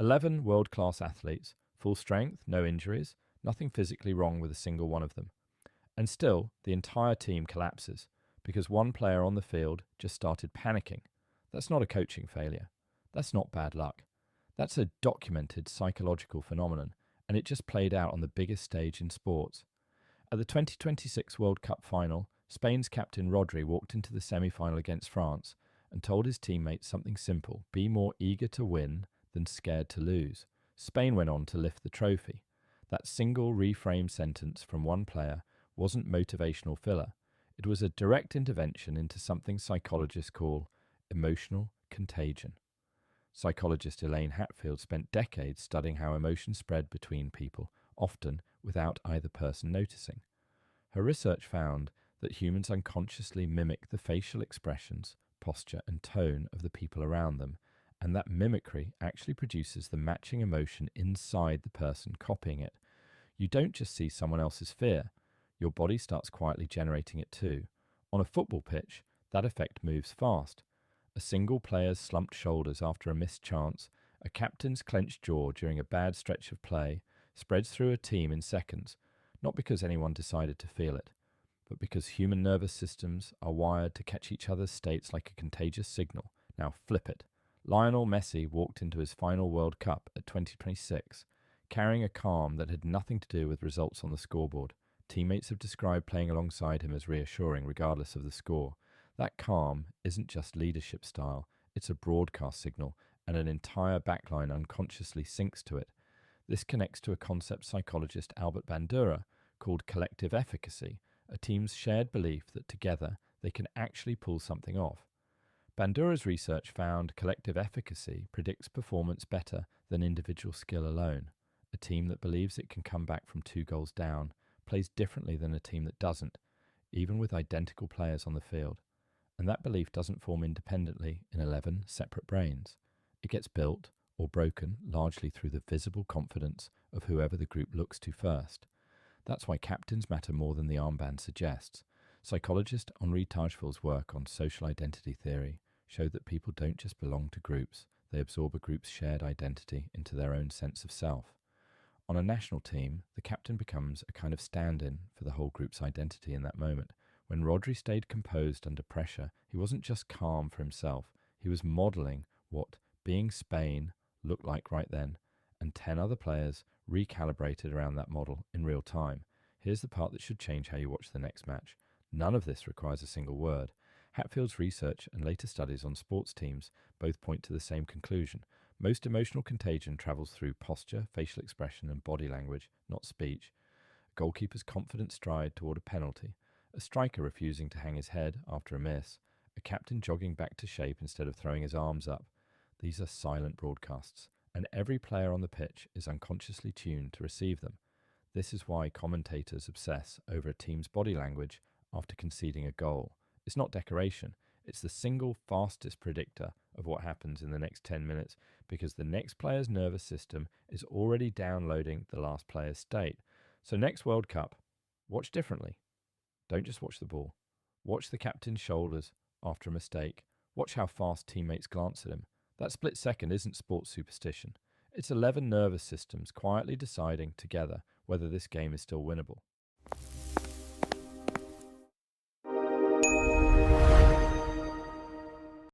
11 world-class athletes, full strength, no injuries, nothing physically wrong with a single one of them. And still, the entire team collapses because one player on the field just started panicking. That's not a coaching failure. That's not bad luck. That's a documented psychological phenomenon, and it just played out on the biggest stage in sports. At the 2026 World Cup final, Spain's captain Rodri walked into the semi-final against France and told his teammates something simple: be more eager to win than scared to lose. Spain went on to lift the trophy. That single reframed sentence from one player wasn't motivational filler. It was a direct intervention into something psychologists call emotional contagion. Psychologist Elaine Hatfield spent decades studying how emotion spread between people, often without either person noticing. Her research found that humans unconsciously mimic the facial expressions, posture, and tone of the people around them, and that mimicry actually produces the matching emotion inside the person copying it. You don't just see someone else's fear, your body starts quietly generating it too. On a football pitch, that effect moves fast. A single player's slumped shoulders after a missed chance, a captain's clenched jaw during a bad stretch of play, spreads through a team in seconds, not because anyone decided to feel it, but because human nervous systems are wired to catch each other's states like a contagious signal. Now flip it. Lionel Messi walked into his final World Cup at 2026, carrying a calm that had nothing to do with results on the scoreboard. Teammates have described playing alongside him as reassuring regardless of the score. That calm isn't just leadership style, it's a broadcast signal, and an entire backline unconsciously syncs to it. This connects to a concept psychologist Albert Bandura called collective efficacy, a team's shared belief that together they can actually pull something off. Bandura's research found collective efficacy predicts performance better than individual skill alone. A team that believes it can come back from 2 goals down plays differently than a team that doesn't, even with identical players on the field. And that belief doesn't form independently in 11 separate brains. It gets built or broken largely through the visible confidence of whoever the group looks to first. That's why captains matter more than the armband suggests. Psychologist Henri Tajfel's work on social identity theory showed that people don't just belong to groups, they absorb a group's shared identity into their own sense of self. On a national team, the captain becomes a kind of stand-in for the whole group's identity in that moment. When Rodri stayed composed under pressure, he wasn't just calm for himself, he was modelling what being Spain looked like right then, and 10 other players recalibrated around that model in real time. Here's the part that should change how you watch the next match. None of this requires a single word. Hatfield's research and later studies on sports teams both point to the same conclusion. Most emotional contagion travels through posture, facial expression, and body language, not speech. A goalkeeper's confident stride toward a penalty, a striker refusing to hang his head after a miss, a captain jogging back to shape instead of throwing his arms up. These are silent broadcasts, and every player on the pitch is unconsciously tuned to receive them. This is why commentators obsess over a team's body language after conceding a goal. It's not decoration, it's the single fastest predictor of what happens in the next 10 minutes, because the next player's nervous system is already downloading the last player's state. So next World Cup, watch differently. Don't just watch the ball. Watch the captain's shoulders after a mistake. Watch how fast teammates glance at him. That split second isn't sports superstition. It's 11 nervous systems quietly deciding together whether this game is still winnable.